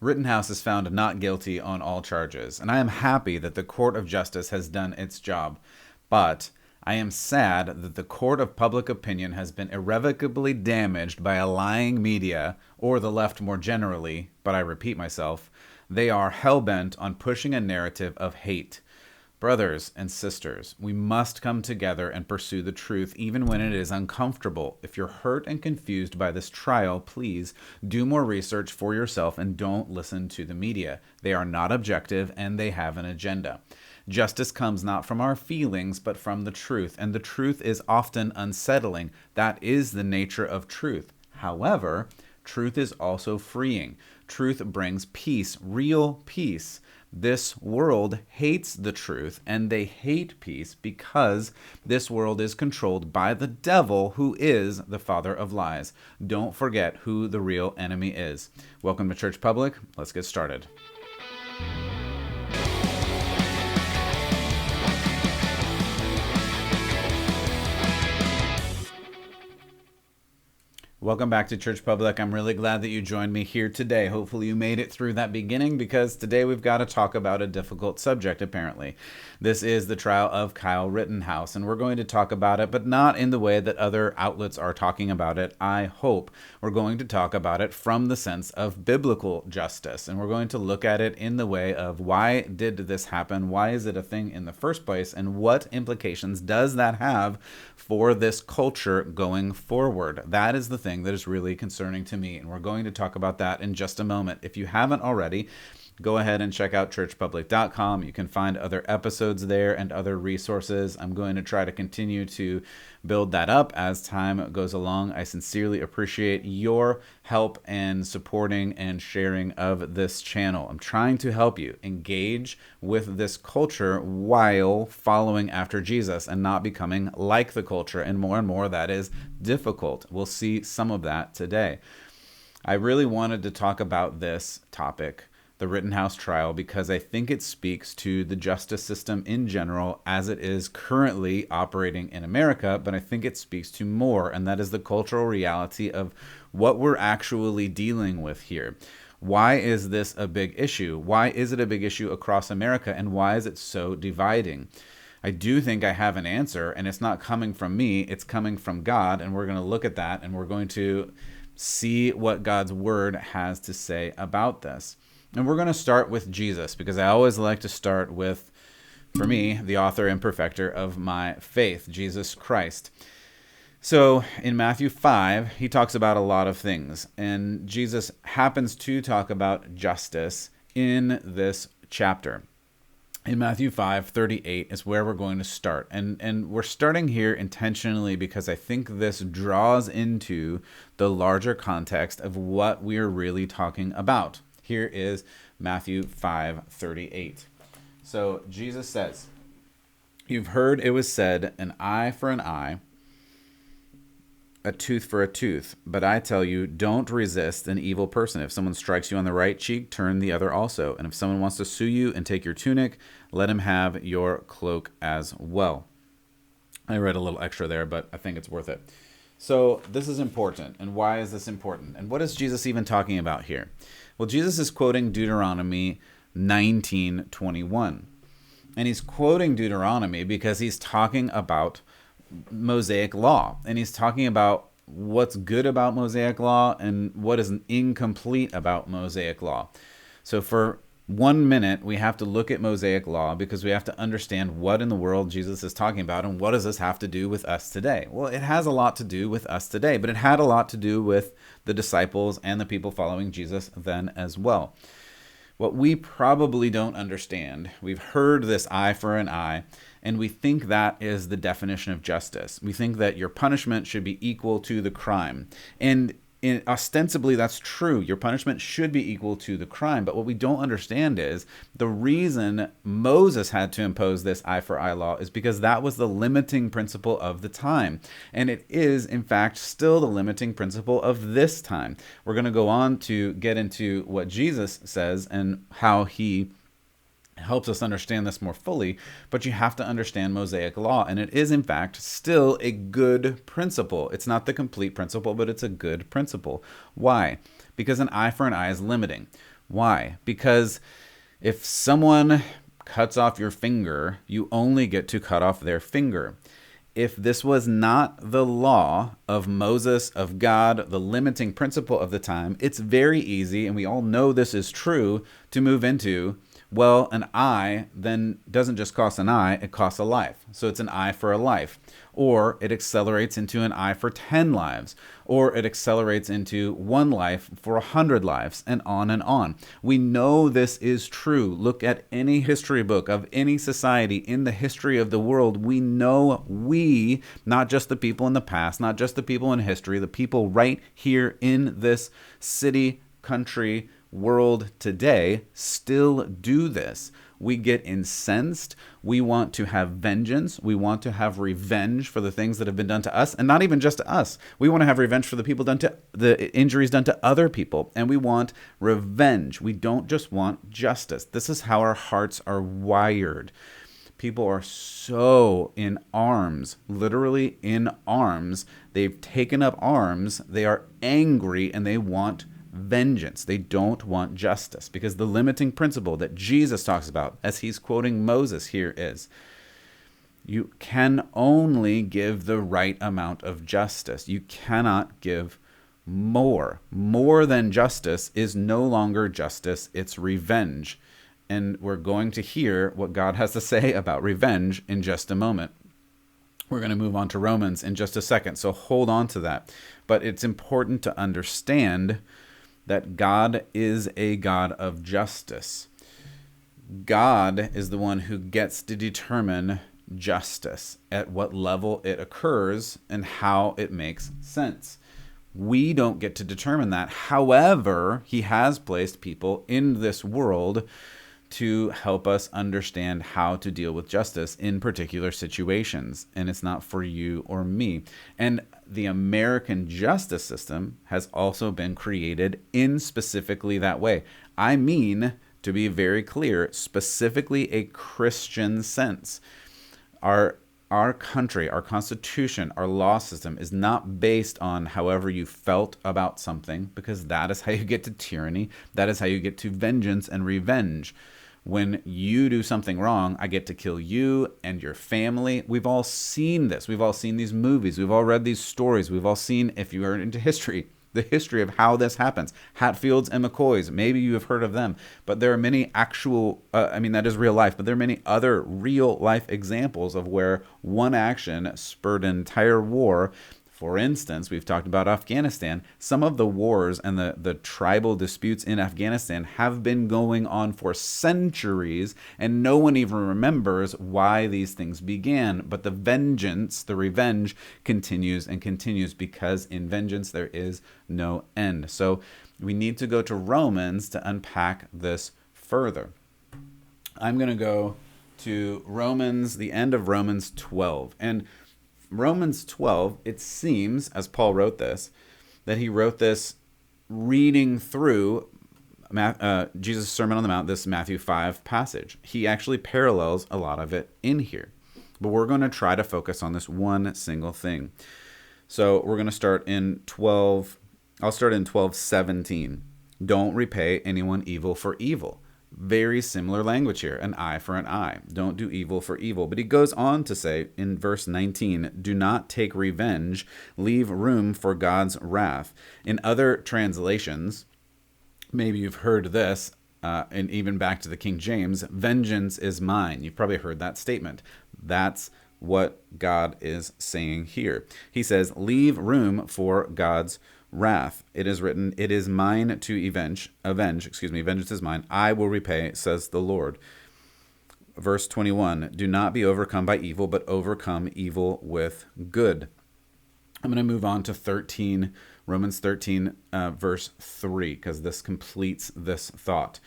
Rittenhouse is found not guilty on all charges, and I am happy that the Court of Justice has done its job. But I am sad that the court of public opinion has been irrevocably damaged by a lying media, or the left more generally, but I repeat myself. They are hellbent on pushing a narrative of hate. Brothers and sisters, we must come together and pursue the truth even when it is uncomfortable. If you're hurt and confused by this trial, please do more research for yourself and don't listen to the media. They are not objective and they have an agenda. Justice comes not from our feelings, but from the truth, and the truth is often unsettling. That is the nature of truth. However, truth is also freeing. Truth brings peace, real peace. This world hates the truth, and they hate peace because this world is controlled by the devil, who is the father of lies. Don't forget who the real enemy is. Welcome to Church Public. Let's get started. Welcome back to Church Public. I'm really glad that you joined me here today. Hopefully you made it through that beginning, because today we've got to talk about a difficult subject, apparently. This is the trial of Kyle Rittenhouse, and we're going to talk about it, but not in the way that other outlets are talking about it. I hope we're going to talk about it from the sense of biblical justice, and we're going to look at it in the way of why did this happen? Why is it a thing in the first place? And what implications does that have for this culture going forward? That is the thing that is really concerning to me, and we're going to talk about that in just a moment. If you haven't already, go ahead and check out churchpublic.com. You can find other episodes there and other resources. I'm going to try to continue to build that up as time goes along. I sincerely appreciate your help and supporting and sharing of this channel. I'm trying to help you engage with this culture while following after Jesus and not becoming like the culture. And more that is difficult. We'll see some of that today. I really wanted to talk about this topic, the Rittenhouse trial, because I think it speaks to the justice system in general as it is currently operating in America, but I think it speaks to more, and that is the cultural reality of what we're actually dealing with here. Why is this a big issue? Why is it a big issue across America, and why is it so dividing? I do think I have an answer, and it's not coming from me, it's coming from God, and we're going to look at that, and we're going to see what God's word has to say about this. And we're going to start with Jesus, because I always like to start with, for me, the author and perfecter of my faith, Jesus Christ. So in Matthew 5, he talks about a lot of things, and Jesus happens to talk about justice in this chapter. In Matthew 5:38 is where we're going to start. And we're starting here intentionally because I think this draws into the larger context of what we're really talking about. Here is Matthew 5:38. So Jesus says, "You've heard it was said, an eye for an eye, a tooth for a tooth. But I tell you, don't resist an evil person. If someone strikes you on the right cheek, turn the other also. And if someone wants to sue you and take your tunic, let him have your cloak as well." I read a little extra there, but I think it's worth it. So this is important. And why is this important? And what is Jesus even talking about here? Well, Jesus is quoting Deuteronomy 19:21. And he's quoting Deuteronomy because he's talking about Mosaic law. And he's talking about what's good about Mosaic law and what is incomplete about Mosaic law. So for 1 minute, we have to look at Mosaic law because we have to understand what in the world Jesus is talking about and what does this have to do with us today. Well, it has a lot to do with us today, but it had a lot to do with the disciples and the people following Jesus then as well. What we probably don't understand, we've heard this eye for an eye, and we think that is the definition of justice. We think that your punishment should be equal to the crime. And ostensibly, that's true. Your punishment should be equal to the crime. But what we don't understand is the reason Moses had to impose this eye for eye law is because that was the limiting principle of the time. And it is, in fact, still the limiting principle of this time. We're going to go on to get into what Jesus says and how he helps us understand this more fully, but you have to understand Mosaic law, and it is in fact still a good principle. It's not the complete principle, but it's a good principle. Why? Because an eye for an eye is limiting. Why? Because if someone cuts off your finger, you only get to cut off their finger. If this was not the law of Moses, of God, the limiting principle of the time, it's very easy, and we all know this is true, to move into, well, an eye then doesn't just cost an eye, it costs a life. So it's an eye for a life. Or it accelerates into an eye for 10 lives. Or it accelerates into one life for 100 lives, and on and on. We know this is true. Look at any history book of any society in the history of the world. We know not just the people in the past, not just the people in history, the people right here in this city, country, world today still do this. We get incensed. We want to have vengeance. We want to have revenge for the things that have been done to us, and not even just to us. We want to have revenge for the injuries done to other people, and we want revenge. We don't just want justice. This is how our hearts are wired. People are so in arms, literally in arms. They've taken up arms. They are angry, and they want vengeance. They don't want justice, because the limiting principle that Jesus talks about, as he's quoting Moses here, is you can only give the right amount of justice. You cannot give more. More than justice is no longer justice, it's revenge. And we're going to hear what God has to say about revenge in just a moment. We're going to move on to Romans in just a second, so hold on to that. But it's important to understand that God is a God of justice. God is the one who gets to determine justice, at what level it occurs, and how it makes sense. We don't get to determine that. However, he has placed people in this world to help us understand how to deal with justice in particular situations. And it's not for you or me. And the American justice system has also been created in specifically that way. I mean, to be very clear, specifically a Christian sense. Our country, our constitution, our law system is not based on however you felt about something, because that is how you get to tyranny. That is how you get to vengeance and revenge. When you do something wrong, I get to kill you and your family. We've all seen this. We've all seen these movies. We've all read these stories. We've all seen, if you are into history, the history of how this happens. Hatfields and McCoys, maybe you have heard of them. But there are many actual, that is real life, but there are many other real life examples of where one action spurred an entire war. For instance, we've talked about Afghanistan. Some of the wars and the tribal disputes in Afghanistan have been going on for centuries, and no one even remembers why these things began. But the vengeance, the revenge, continues and continues, because in vengeance there is no end. So we need to go to Romans to unpack this further. I'm going to go to Romans, the end of Romans 12. And Romans 12, it seems, as Paul wrote this, that he wrote this reading through Jesus' Sermon on the Mount, this Matthew 5 passage. He actually parallels a lot of it in here. But we're going to try to focus on this one single thing. So we're going to start in 12. I'll start in 12:17. Don't repay anyone evil for evil. Very similar language here, an eye for an eye. Don't do evil for evil. But he goes on to say in verse 19, do not take revenge, leave room for God's wrath. In other translations, maybe you've heard this, and even back to the King James, vengeance is mine. You've probably heard that statement. That's what God is saying here. He says, leave room for God's wrath. It is written, it is mine to avenge, vengeance is mine, I will repay, says the Lord. Verse 21, do not be overcome by evil, but overcome evil with good. I'm going to move on to Romans 13, verse 3, because this completes this thought.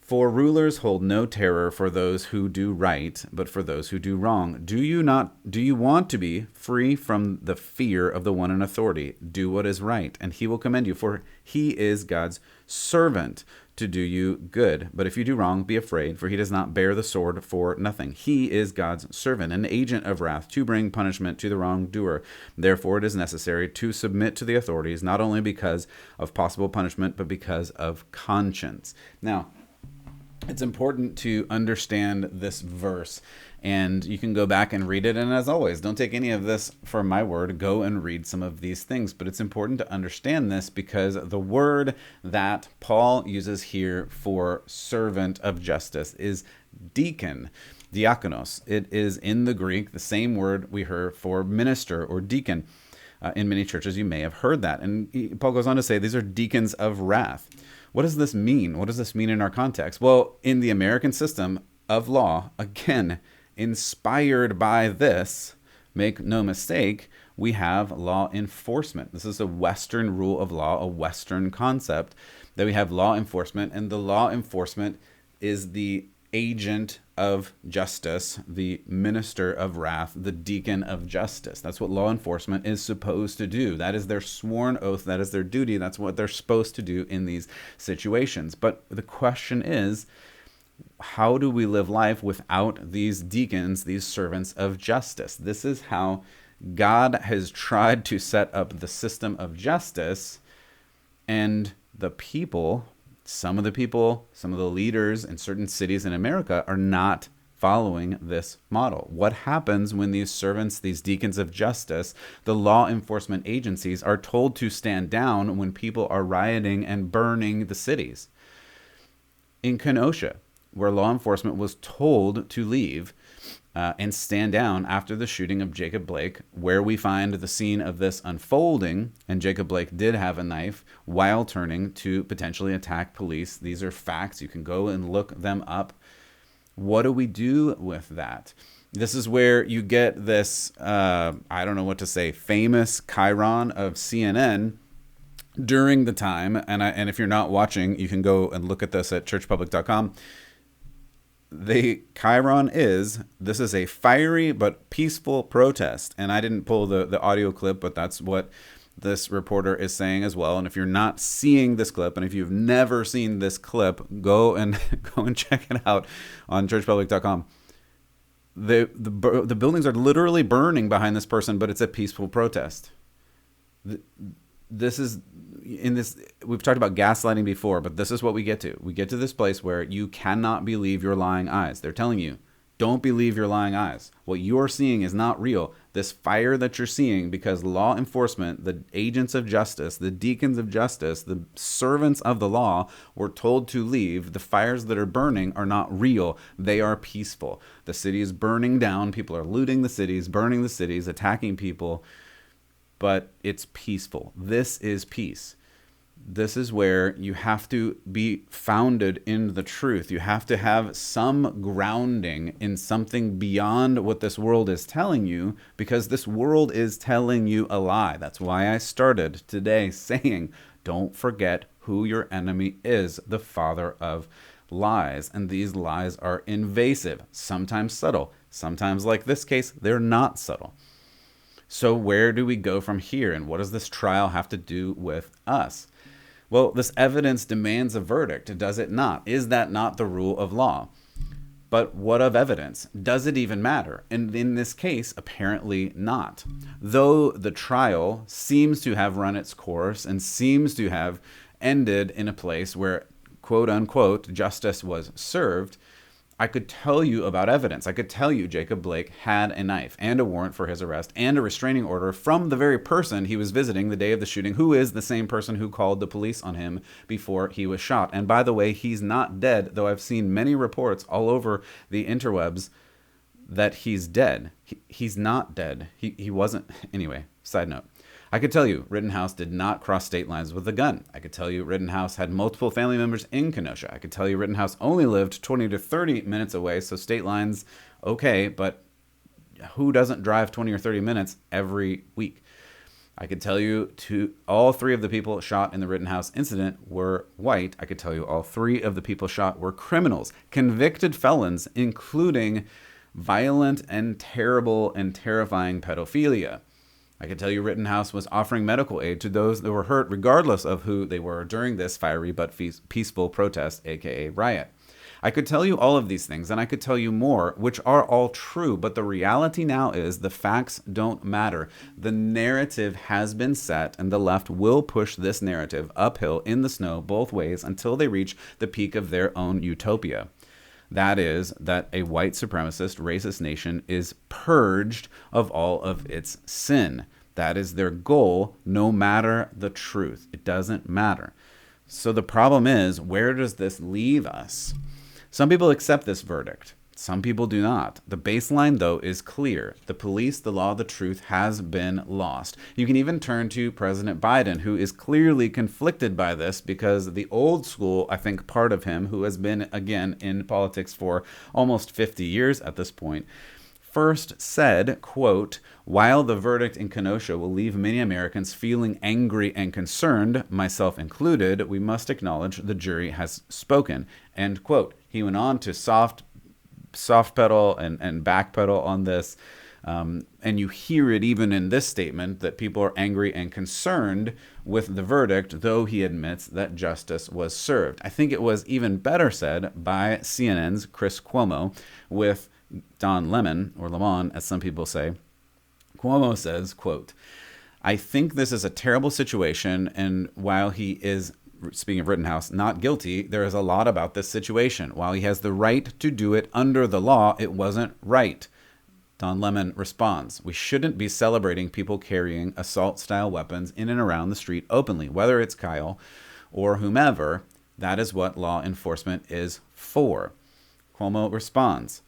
For rulers hold no terror for those who do right, but for those who do wrong. Do you want to be free from the fear of the one in authority? Do what is right, and he will commend you, for he is God's servant to do you good. But if you do wrong, be afraid, for he does not bear the sword for nothing. He is God's servant, an agent of wrath, to bring punishment to the wrongdoer. Therefore, it is necessary to submit to the authorities, not only because of possible punishment, but because of conscience. Now, it's important to understand this verse, and you can go back and read it. And as always, don't take any of this for my word. Go and read some of these things. But it's important to understand this because the word that Paul uses here for servant of justice is deacon, diakonos. It is in the Greek the same word we heard for minister or deacon. In many churches, you may have heard that. And Paul goes on to say these are deacons of wrath. What does this mean? What does this mean in our context? Well, in the American system of law, again, inspired by this, make no mistake, we have law enforcement. This is a Western rule of law, a Western concept that we have law enforcement, and the law enforcement is the agent of justice, the minister of wrath, the deacon of justice. That's what law enforcement is supposed to do. That is their sworn oath. That is their duty. That's what they're supposed to do in these situations. But the question is, how do we live life without these deacons, these servants of justice? This is how God has tried to set up the system of justice, and the people, some of the leaders in certain cities in America are not following this model. What happens when these servants, these deacons of justice, the law enforcement agencies are told to stand down when people are rioting and burning the cities? In Kenosha, where law enforcement was told to leave and stand down after the shooting of Jacob Blake, where we find the scene of this unfolding, and Jacob Blake did have a knife while turning to potentially attack police. These are facts. You can go and look them up. What do we do with that? This is where you get this, I don't know what to say, famous chyron of CNN during the time, and if you're not watching, you can go and look at this at churchpublic.com. The chyron is, this is a fiery but peaceful protest. And I didn't pull the audio clip, but that's what this reporter is saying as well. And if you're not seeing this clip, and if you've never seen this clip, go and check it out on churchpublic.com. The buildings are literally burning behind this person, but it's a peaceful protest. This is in this, we've talked about gaslighting before, but this is what we get to. We get to this place where you cannot believe your lying eyes. They're telling you, don't believe your lying eyes. What you're seeing is not real. This fire that you're seeing, because law enforcement, the agents of justice, the deacons of justice, the servants of the law were told to leave. The fires that are burning are not real. They are peaceful. The city is burning down. People are looting the cities, burning the cities, attacking people. But it's peaceful. This is peace. This is where you have to be founded in the truth. You have to have some grounding in something beyond what this world is telling you, because this world is telling you a lie. That's why I started today saying, don't forget who your enemy is, the father of lies. And these lies are invasive, sometimes subtle, sometimes, like this case, they're not subtle. So where do we go from here, and what does this trial have to do with us? Well, this evidence demands a verdict, does it not? Is that not the rule of law? But what of evidence? Does it even matter? And in this case, apparently not. Though the trial seems to have run its course and seems to have ended in a place where, quote unquote, justice was served, I could tell you about evidence. I could tell you Jacob Blake had a knife and a warrant for his arrest and a restraining order from the very person he was visiting the day of the shooting, who is the same person who called the police on him before he was shot. And by the way, he's not dead, though I've seen many reports all over the interwebs that he's dead. He's not dead. He wasn't. Anyway, side note. I could tell you Rittenhouse did not cross state lines with a gun. I could tell you Rittenhouse had multiple family members in Kenosha. I could tell you Rittenhouse only lived 20 to 30 minutes away, so state lines, okay, but who doesn't drive 20 or 30 minutes every week? I could tell you all three of the people shot in the Rittenhouse incident were white. I could tell you all three of the people shot were criminals, convicted felons, including violent and terrible and terrifying pedophilia. I could tell you Rittenhouse was offering medical aid to those that were hurt, regardless of who they were, during this fiery but peaceful protest, aka riot. I could tell you all of these things, and I could tell you more, which are all true, but the reality now is the facts don't matter. The narrative has been set, and the left will push this narrative uphill in the snow both ways until they reach the peak of their own utopia. That is, that a white supremacist, racist nation is purged of all of its sin. That is their goal, no matter the truth. It doesn't matter. So the problem is, where does this leave us? Some people accept this verdict. Some people do not. The baseline, though, is clear. The police, the law, the truth has been lost. You can even turn to President Biden, who is clearly conflicted by this because the old school, I think, part of him, who has been, again, in politics for almost 50 years at this point, first said, quote, "While the verdict in Kenosha will leave many Americans feeling angry and concerned, myself included, we must acknowledge the jury has spoken," end quote. He went on to soft pedal and back pedal on this. And you hear it even in this statement that people are angry and concerned with the verdict, though he admits that justice was served. I think it was even better said by CNN's Chris Cuomo with Don Lemon, or Lemon, as some people say. Cuomo says, quote, "I think this is a terrible situation, and while he is," speaking of Rittenhouse, "not guilty, there is a lot about this situation. While he has the right to do it under the law, it wasn't right." Don Lemon responds, "We shouldn't be celebrating people carrying assault-style weapons in and around the street openly, whether it's Kyle or whomever. That is what law enforcement is for." Cuomo responds,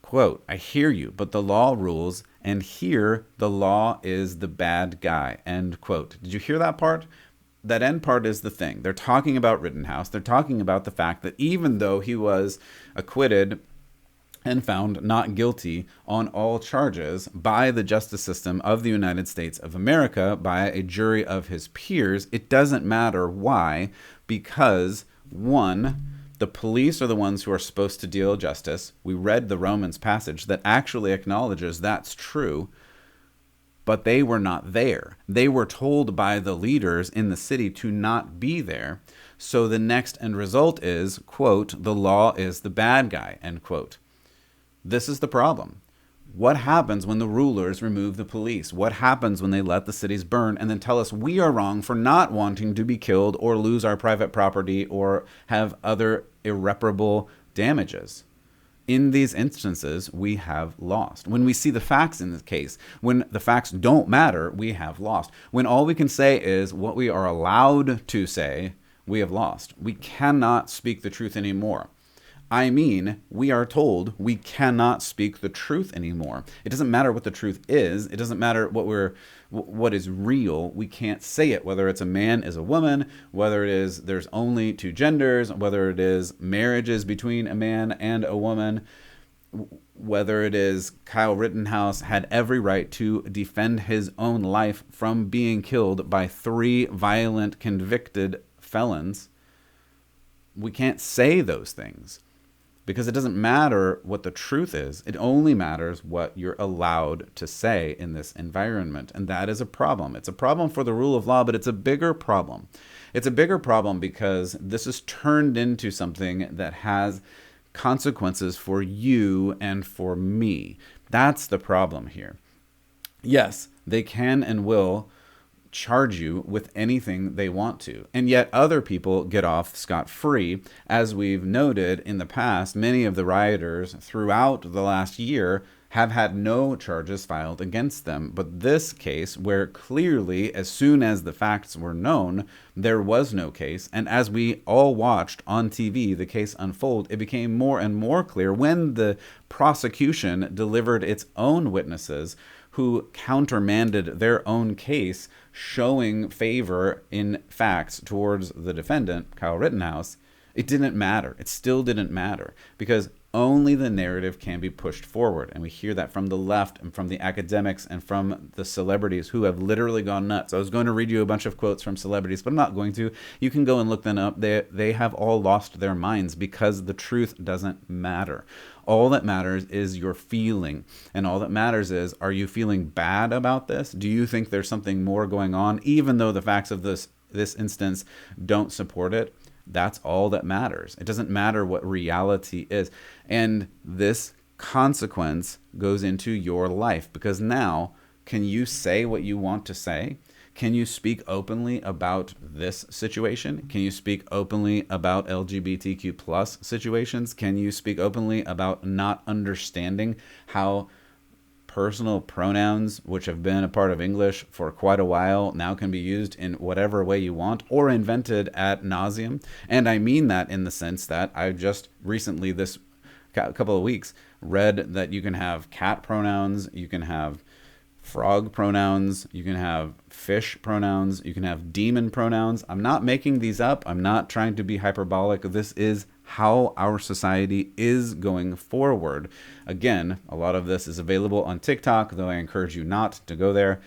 quote, "I hear you, but the law rules, and here the law is the bad guy," end quote. Did you hear that part? That end part is the thing. They're talking about Rittenhouse. They're talking about the fact that even though he was acquitted and found not guilty on all charges by the justice system of the United States of America, by a jury of his peers, it doesn't matter. Why? Because, one, the police are the ones who are supposed to deal justice. We read the Romans passage that actually acknowledges that's true, but they were not there. They were told by the leaders in the city to not be there. So the next end result is, quote, "the law is the bad guy," end quote. This is the problem. What happens when the rulers remove the police? What happens when they let the cities burn and then tell us we are wrong for not wanting to be killed or lose our private property or have other irreparable damages? In these instances, we have lost. When we see the facts in this case, when the facts don't matter, we have lost. When all we can say is what we are allowed to say, we have lost. We cannot speak the truth anymore. I mean, we are told we cannot speak the truth anymore. It doesn't matter what the truth is. It doesn't matter what is real. We can't say it, whether it's a man is a woman, whether it is there's only two genders, whether it is marriages between a man and a woman, whether it is Kyle Rittenhouse had every right to defend his own life from being killed by 3 violent convicted felons. We can't say those things. Because it doesn't matter what the truth is. It only matters what you're allowed to say in this environment. And that is a problem. It's a problem for the rule of law, but it's a bigger problem. It's a bigger problem because this is turned into something that has consequences for you and for me. That's the problem here. Yes, they can and will charge you with anything they want to. And yet other people get off scot-free. As we've noted in the past, many of the rioters throughout the last year have had no charges filed against them. But this case, where clearly, as soon as the facts were known, there was no case. And as we all watched on TV the case unfold, it became more and more clear when the prosecution delivered its own witnesses who countermanded their own case, showing favor in facts towards the defendant, Kyle Rittenhouse. It didn't matter. It still didn't matter. Because only the narrative can be pushed forward. And we hear that from the left and from the academics and from the celebrities who have literally gone nuts. I was going to read you a bunch of quotes from celebrities, but I'm not going to. You can go and look them up. They have all lost their minds because the truth doesn't matter. All that matters is your feeling. And all that matters is, are you feeling bad about this? Do you think there's something more going on, even though the facts of this instance don't support it? That's all that matters. It doesn't matter what reality is. And this consequence goes into your life, because now, can you say what you want to say? Can you speak openly about this situation? Can you speak openly about LGBTQ plus situations? Can you speak openly about not understanding how personal pronouns, which have been a part of English for quite a while, now can be used in whatever way you want, or invented ad nauseum? And I mean that in the sense that I just recently, this couple of weeks, read that you can have cat pronouns, you can have frog pronouns, you can have fish pronouns, you can have demon pronouns. I'm not making these up. I'm not trying to be hyperbolic. This is how our society is going forward. Again, a lot of this is available on TikTok, though I encourage you not to go there.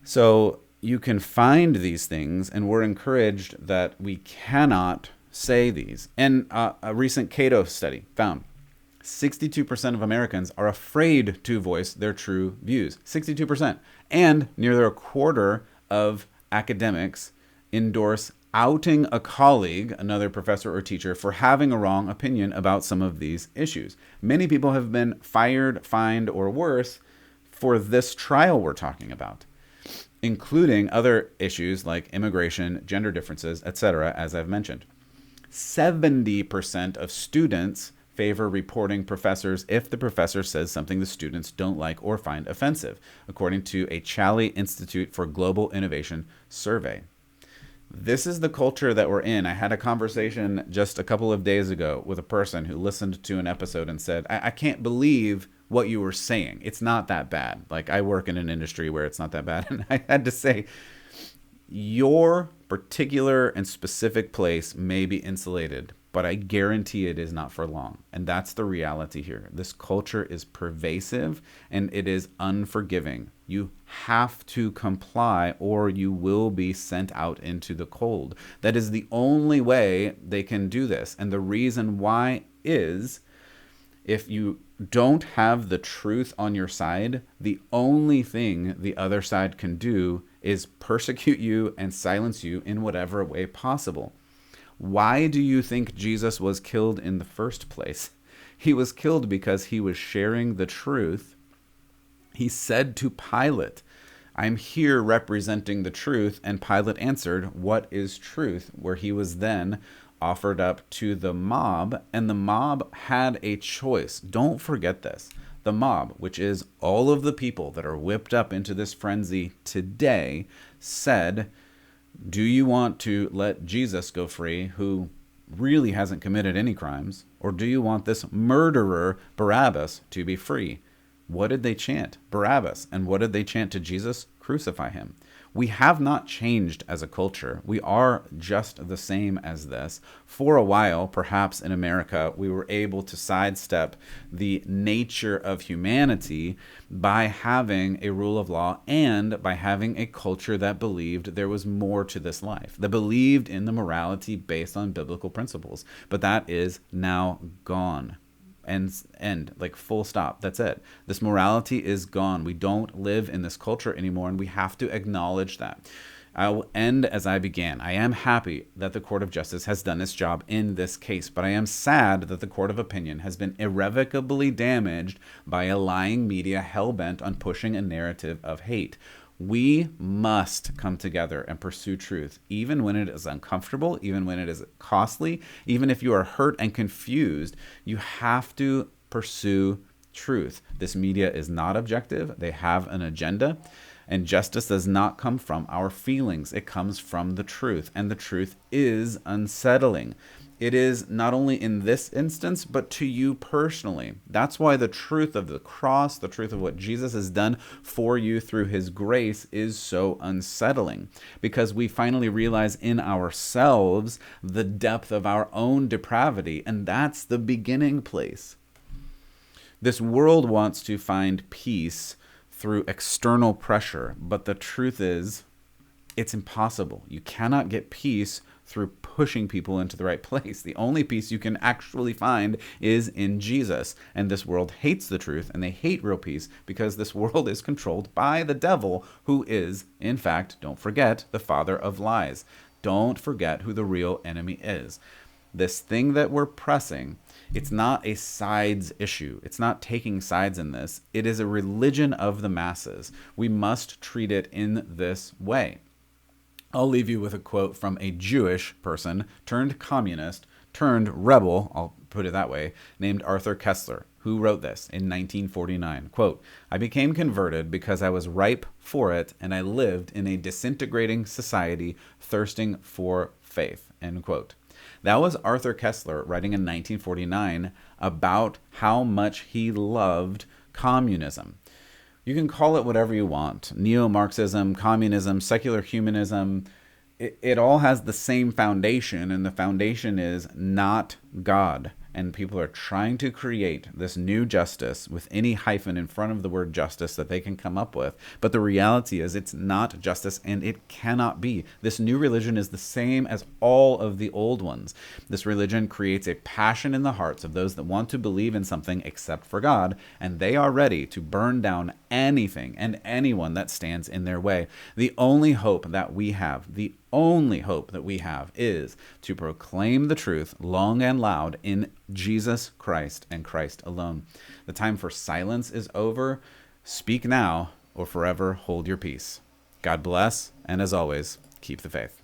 So you can find these things, and we're encouraged that we cannot say these. And a recent Cato study found 62% of Americans are afraid to voice their true views. 62%. And nearly a quarter of academics endorse outing a colleague, another professor or teacher, for having a wrong opinion about some of these issues. Many people have been fired, fined, or worse for this trial we're talking about, including other issues like immigration, gender differences, etc., as I've mentioned. 70% of students favor reporting professors if the professor says something the students don't like or find offensive, according to a Challey Institute for Global Innovation survey. This is the culture that we're in. I had a conversation just a couple of days ago with a person who listened to an episode and said, I can't believe what you were saying. It's not that bad. Like, I work in an industry where it's not that bad. And I had to say, your particular and specific place may be insulated, but I guarantee it is not for long. And that's the reality here. This culture is pervasive and it is unforgiving. You have to comply or you will be sent out into the cold. That is the only way they can do this. And the reason why is, if you don't have the truth on your side, the only thing the other side can do is persecute you and silence you in whatever way possible. Why do you think Jesus was killed in the first place? He was killed because he was sharing the truth. He said to Pilate, I'm here representing the truth. And Pilate answered, what is truth? Where he was then offered up to the mob, and the mob had a choice. Don't forget this. The mob, which is all of the people that are whipped up into this frenzy today, said, do you want to let Jesus go free, who really hasn't committed any crimes, or do you want this murderer, Barabbas, to be free? What did they chant? Barabbas. And what did they chant to Jesus? Crucify him. We have not changed as a culture. We are just the same as this. For a while, perhaps in America, we were able to sidestep the nature of humanity by having a rule of law and by having a culture that believed there was more to this life, that believed in the morality based on biblical principles. But that is now gone. And like, full stop. That's it. This morality is gone. We don't live in this culture anymore, and we have to acknowledge that. I will end as I began. I am happy that the Court of Justice has done its job in this case, but I am sad that the Court of Opinion has been irrevocably damaged by a lying media hellbent on pushing a narrative of hate. We must come together and pursue truth, even when it is uncomfortable, even when it is costly, even if you are hurt and confused. You have to pursue truth. This media is not objective. They have an agenda. And justice does not come from our feelings. It comes from the truth. And the truth is unsettling. It is not only in this instance, but to you personally. That's why the truth of the cross, the truth of what Jesus has done for you through his grace is so unsettling, because we finally realize in ourselves the depth of our own depravity, and that's the beginning place. This world wants to find peace through external pressure, but the truth is, it's impossible. You cannot get peace through pushing people into the right place. The only peace you can actually find is in Jesus. And this world hates the truth, and they hate real peace because this world is controlled by the devil, who is, in fact, don't forget, the father of lies. Don't forget who the real enemy is. This thing that we're pressing, it's not a sides issue. It's not taking sides in this. It is a religion of the masses. We must treat it in this way. I'll leave you with a quote from a Jewish person turned communist turned rebel, I'll put it that way, named Arthur Koestler, who wrote this in 1949. Quote, "I became converted because I was ripe for it, and I lived in a disintegrating society thirsting for faith." End quote. That was Arthur Koestler writing in 1949 about how much he loved communism. You can call it whatever you want. Neo-Marxism, communism, secular humanism. It all has the same foundation, and the foundation is not God. And people are trying to create this new justice with any hyphen in front of the word justice that they can come up with. But the reality is it's not justice, and it cannot be. This new religion is the same as all of the old ones. This religion creates a passion in the hearts of those that want to believe in something except for God, and they are ready to burn down anything and anyone that stands in their way. The only hope that we have, is to proclaim the truth long and loud in Jesus Christ and Christ alone. The time for silence is over. Speak now or forever hold your peace. God bless, and as always, keep the faith.